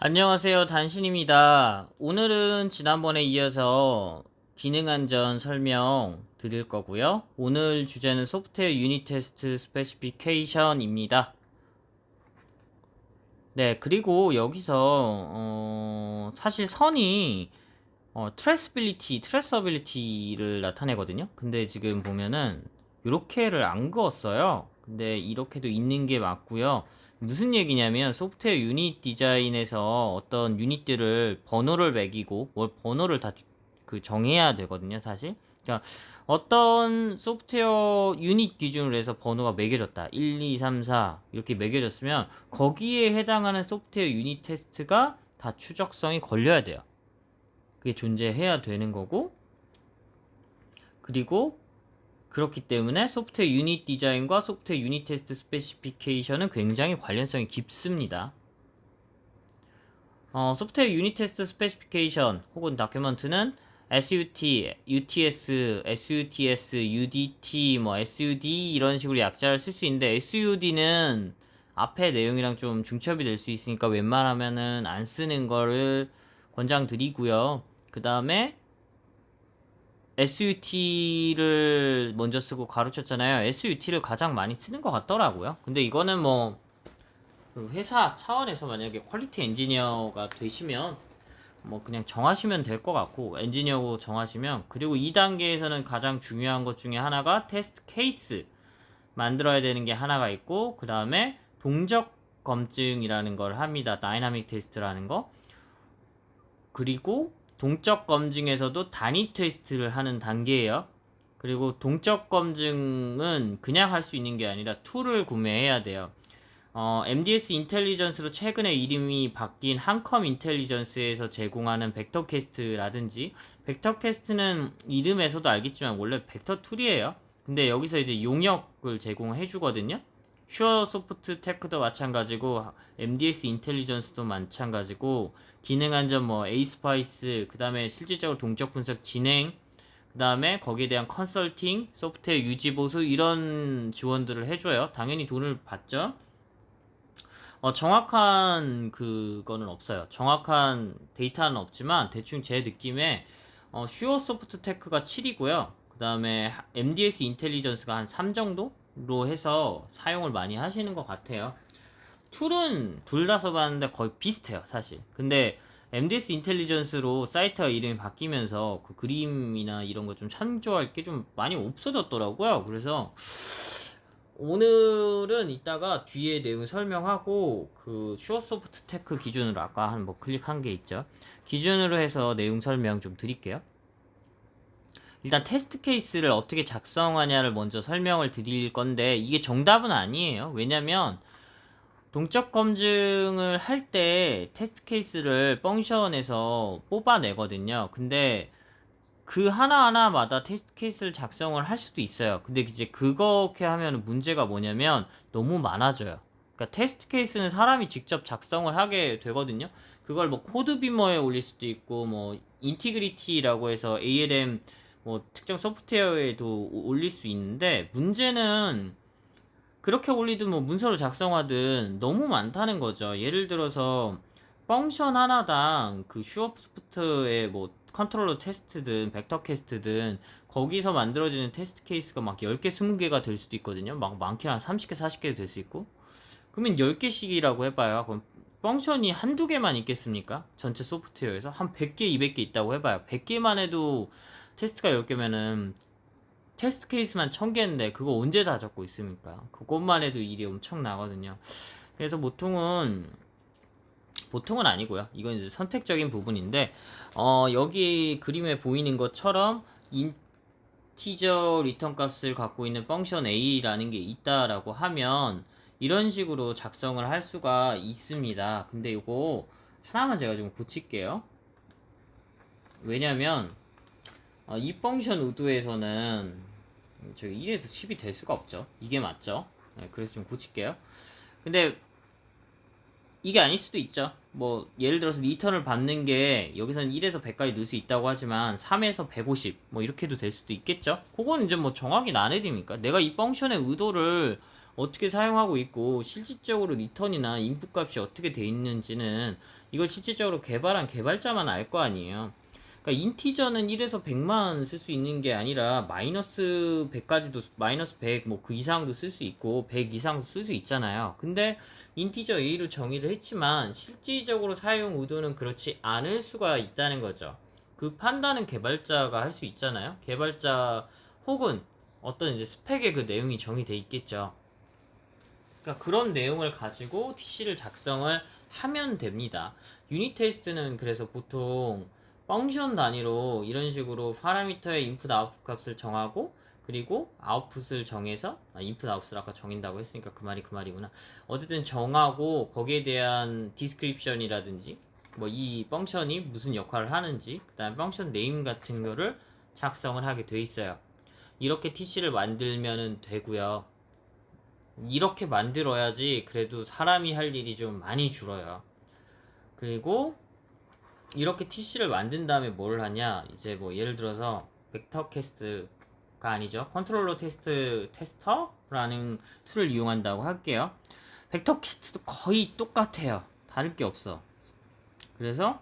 안녕하세요, 단신입니다. 오늘은 지난번에 이어서 기능 안전 설명 드릴 거고요. 오늘 주제는 소프트웨어 유닛 테스트 스페시피케이션입니다. 네, 그리고 여기서 사실 선이 트레서빌리티를 나타내거든요. 근데 지금 보면은 이렇게를 안 그었어요. 근데 이렇게도 있는 게 맞고요. 무슨 얘기냐면 소프트웨어 유닛 디자인에서 어떤 유닛들을 번호를 매기고 번호를 다 정해야 되거든요, 사실. 그러니까 어떤 소프트웨어 유닛 기준으로 해서 번호가 매겨졌다. 1, 2, 3, 4 이렇게 매겨졌으면 거기에 해당하는 소프트웨어 유닛 테스트가 다 추적성이 걸려야 돼요. 그게 존재해야 되는 거고, 그리고 그렇기 때문에 소프트웨어 유닛 디자인과 소프트웨어 유닛 테스트 스페시피케이션은 굉장히 관련성이 깊습니다. 소프트웨어 유닛 테스트 스페시피케이션 혹은 다큐먼트는 SUT, UTS, SUTS, UDT, SUD 이런 식으로 약자를 쓸 수 있는데 SUD는 앞에 내용이랑 좀 중첩이 될 수 있으니까 웬만하면은 안 쓰는 거를 권장드리고요. 그 다음에 SUT를 먼저 쓰고 가르쳤잖아요. SUT를 가장 많이 쓰는 것 같더라고요. 근데 이거는 회사 차원에서 만약에 퀄리티 엔지니어가 되시면 그냥 정하시면 될 것 같고, 엔지니어고 정하시면, 그리고 2단계에서는 가장 중요한 것 중에 하나가 테스트 케이스 만들어야 되는 게 하나가 있고, 그 다음에 동적 검증이라는 걸 합니다. 다이나믹 테스트라는 거. 그리고 동적 검증에서도 단위 테스트를 하는 단계예요. 그리고 동적 검증은 그냥 할 수 있는 게 아니라 툴을 구매해야 돼요. MDS 인텔리전스로 최근에 이름이 바뀐 한컴 인텔리전스에서 제공하는 벡터캐스트라든지, 벡터캐스트는 이름에서도 알겠지만 원래 벡터 툴이에요. 근데 여기서 이제 용역을 제공해 주거든요. 슈어 소프트 테크도 마찬가지고, MDS 인텔리전스도 마찬가지고, 기능 안전 에이스파이스, 그 다음에 실질적으로 동적 분석 진행, 그 다음에 거기에 대한 컨설팅, 소프트웨어 유지 보수 이런 지원들을 해줘요. 당연히 돈을 받죠. 정확한 그거는 없어요. 정확한 데이터는 없지만 대충 제 느낌에 슈어 소프트 테크가 7이고요. 그 다음에 MDS 인텔리전스가 한 3 정도로 해서 사용을 많이 하시는 것 같아요. 툴은 둘 다 써봤는데 거의 비슷해요, 사실. 근데 MDS 인텔리전스로 사이트가 이름이 바뀌면서 그 그림이나 이런 거 좀 참조할 게 좀 많이 없어졌더라고요. 그래서 오늘은 이따가 뒤에 내용 설명하고 그 슈어소프트 테크 기준으로 아까 한 클릭한 게 있죠. 기준으로 해서 내용 설명 좀 드릴게요. 일단 테스트 케이스를 어떻게 작성하냐를 먼저 설명을 드릴 건데 이게 정답은 아니에요. 왜냐면 동적 검증을 할 때 테스트 케이스를 펑션에서 뽑아내거든요. 근데 그 하나하나마다 테스트 케이스를 작성을 할 수도 있어요. 근데 이제 그렇게 하면 문제가 뭐냐면 너무 많아져요. 그러니까 테스트 케이스는 사람이 직접 작성을 하게 되거든요. 그걸 코드비머에 올릴 수도 있고 인티그리티라고 해서 ALM 특정 소프트웨어에도 올릴 수 있는데, 문제는 그렇게 올리든 문서로 작성하든 너무 많다는 거죠. 예를 들어서 펑션 하나당 그 슈어소프트의 컨트롤러 테스트든 벡터 캐스트든 거기서 만들어지는 테스트 케이스가 10개, 20개가 될 수도 있거든요. 많게는 한 30개, 40개 될 수 있고. 그러면 10개씩이라고 해봐요. 그럼 펑션이 한두 개만 있겠습니까? 전체 소프트웨어에서 한 100개, 200개 있다고 해봐요. 100개만 해도 테스트가 10개면은 테스트 케이스만 1000개인데 그거 언제 다 적고 있습니까? 그것만 해도 일이 엄청 나거든요. 그래서 보통은 아니고요. 이건 이제 선택적인 부분인데, 여기 그림에 보이는 것처럼 인티저 리턴 값을 갖고 있는 펑션 A라는 게 있다라고 하면 이런 식으로 작성을 할 수가 있습니다. 근데 이거 하나만 제가 좀 고칠게요. 왜냐면 이 펑션 우드에서는 저기 1에서 10이 될 수가 없죠. 이게 맞죠? 네, 그래서 좀 고칠게요. 근데 이게 아닐 수도 있죠. 예를 들어서 리턴을 받는 게 여기서는 1에서 100까지 넣을 수 있다고 하지만 3에서 150 이렇게도 될 수도 있겠죠. 그건 이제 정확히 나내리니까 내가 이 펑션의 의도를 어떻게 사용하고 있고 실질적으로 리턴이나 인풋 값이 어떻게 돼 있는지는 이걸 실질적으로 개발한 개발자만 알 거 아니에요. 그러니까 인티저는 1에서 100만 쓸 수 있는 게 아니라 마이너스 100까지도 마이너스 100 뭐 그 이상도 쓸 수 있고 100 이상도 쓸 수 있잖아요. 근데 인티저 A로 정의를 했지만 실질적으로 사용 의도는 그렇지 않을 수가 있다는 거죠. 그 판단은 개발자가 할 수 있잖아요. 개발자 혹은 어떤 이제 스펙에 그 내용이 정의돼 있겠죠. 그러니까 그런 내용을 가지고 TC를 작성을 하면 됩니다. 유닛 테스트는 그래서 보통 펑션 단위로 이런 식으로 파라미터의 인풋 아웃풋 값을 정하고 그리고 아웃풋을 정해서 인풋 아웃풋을 아까 정인다고 했으니까 그 말이구나. 어쨌든 정하고 거기에 대한 디스크립션이라든지 뭐 이 펑션이 무슨 역할을 하는지 그 다음 펑션 네임 같은 거를 작성을 하게 돼 있어요. 이렇게 TC를 만들면 되고요. 이렇게 만들어야지 그래도 사람이 할 일이 좀 많이 줄어요. 그리고 이렇게 TC를 만든 다음에 뭘 하냐, 이제 뭐 예를 들어서 벡터 캐스트가 아니죠, 컨트롤러 테스터라는 툴을 이용한다고 할게요. 벡터 캐스트도 거의 똑같아요. 다를 게 없어. 그래서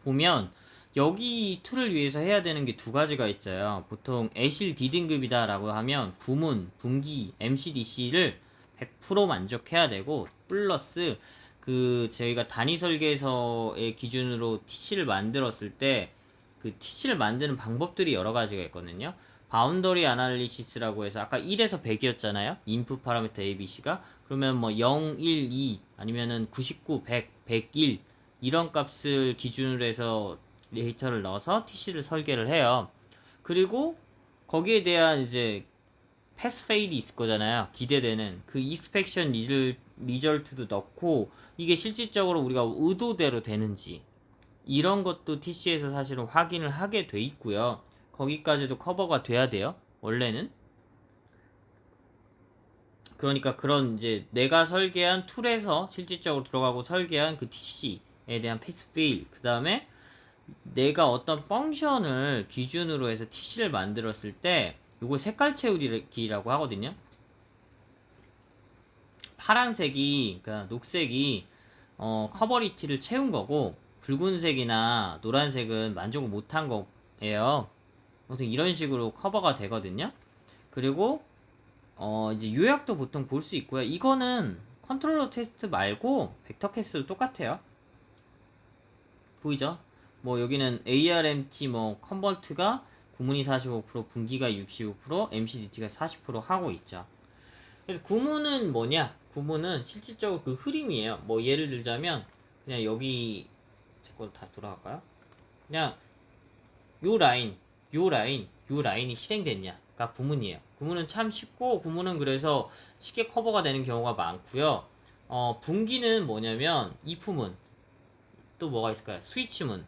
보면 여기 툴을 위해서 해야 되는 게 두 가지가 있어요. 보통 애실 D등급이다 라고 하면 구문, 분기, MCDC를 100% 만족해야 되고 플러스 그 저희가 단위 설계서의 기준으로 TC를 만들었을 때 그 TC를 만드는 방법들이 여러 가지가 있거든요. 바운더리 아날리시스라고 해서 아까 1에서 100이었잖아요. 인풋 파라미터 ABC가. 그러면 뭐 0, 1, 2 아니면은 99, 100, 101 이런 값을 기준으로 해서 데이터를 넣어서 TC를 설계를 해요. 그리고 거기에 대한 이제 패스 페일이 있을 거잖아요. 기대되는 그 인스펙션 리절트도 넣고 이게 실질적으로 우리가 의도대로 되는지 이런 것도 TC에서 사실은 확인을 하게 돼 있고요. 거기까지도 커버가 돼야 돼요. 원래는. 그러니까 그런 이제 내가 설계한 툴에서 실질적으로 들어가고 설계한 그 TC에 대한 패스 페일, 그 다음에 내가 어떤 펑션을 기준으로 해서 TC를 만들었을 때 이거 색깔 채우기라고 하거든요. 파란색이, 그러니까 녹색이 커버리티를 채운 거고 붉은색이나 노란색은 만족을 못한 거예요. 아무튼 이런 식으로 커버가 되거든요. 그리고 이제 요약도 보통 볼 수 있고요. 이거는 컨트롤러 테스트 말고 벡터 캐스트도 똑같아요. 보이죠? 뭐 여기는 ARMT 뭐 컨버트가 구문이 45%, 분기가 65%, MCDT가 40% 하고 있죠. 그래서 구문은 뭐냐? 구문은 실질적으로 그 흐름이에요. 뭐 예를 들자면 그냥 여기 제 걸로 다시 돌아갈까요? 그냥 요 라인, 요 라인, 요 라인이 실행됐냐가 구문이에요. 구문은 참 쉽고 구문은 그래서 쉽게 커버가 되는 경우가 많고요. 분기는 뭐냐면 if문, 또 뭐가 있을까요? 스위치문,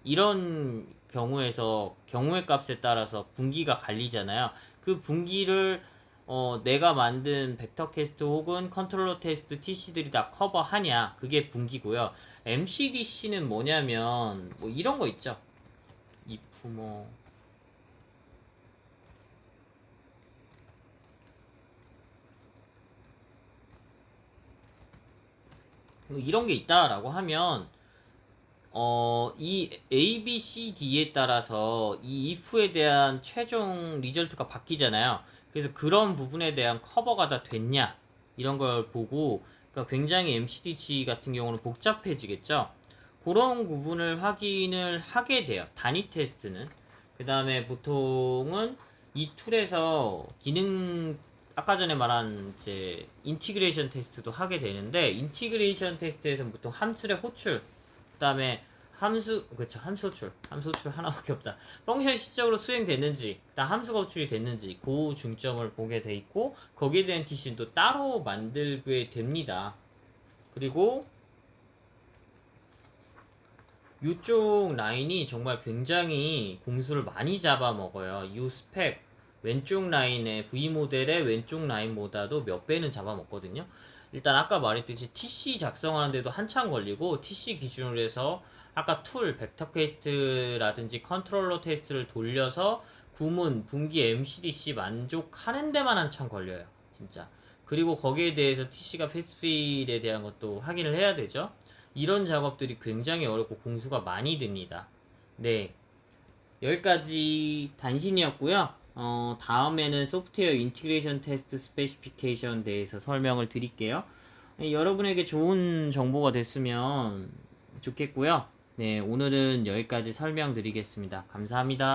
이런 경우에서 경우의 값에 따라서 분기가 갈리잖아요. 그 분기를 내가 만든 벡터 캐스트 혹은 컨트롤러 테스트 TC들이 다 커버하냐, 그게 분기고요. MCDC는 뭐냐면 뭐 이런 거 있죠. if 뭐 이런 게 있다라고 하면 이 A, B, C, D에 따라서 이 if에 대한 최종 리절트가 바뀌잖아요. 그래서 그런 부분에 대한 커버가 다 됐냐 이런 걸 보고, 그러니까 굉장히 MCDC 같은 경우는 복잡해지겠죠. 그런 부분을 확인을 하게 돼요. 단위 테스트는. 그 다음에 보통은 이 툴에서 기능, 아까 전에 말한 이제 인티그레이션 테스트도 하게 되는데, 인티그레이션 테스트에서는 보통 함수의 호출, 그 다음에 함수 호출 하나밖에 없다. 펑션이 실적으로 수행됐는지, 그다음 함수가 호출이 됐는지, 그 중점을 보게 돼 있고, 거기에 대한 TC는 또 따로 만들게 됩니다. 그리고 이쪽 라인이 정말 굉장히 공수를 많이 잡아먹어요. 이 스펙 왼쪽 라인의 V 모델의 왼쪽 라인보다도 몇 배는 잡아먹거든요. 일단 아까 말했듯이 TC 작성하는데도 한참 걸리고, TC 기준으로 해서 아까 툴 벡터 캐스트라든지 컨트롤러 테스트를 돌려서 구문, 분기, MCDC 만족하는 데만 한참 걸려요. 진짜. 그리고 거기에 대해서 TC가 패스필에 대한 것도 확인을 해야 되죠. 이런 작업들이 굉장히 어렵고 공수가 많이 듭니다. 네, 여기까지 단신이었고요. 다음에는 소프트웨어 인티그레이션 테스트 스페시피케이션 대해서 설명을 드릴게요. 여러분에게 좋은 정보가 됐으면 좋겠고요. 네, 오늘은 여기까지 설명드리겠습니다. 감사합니다.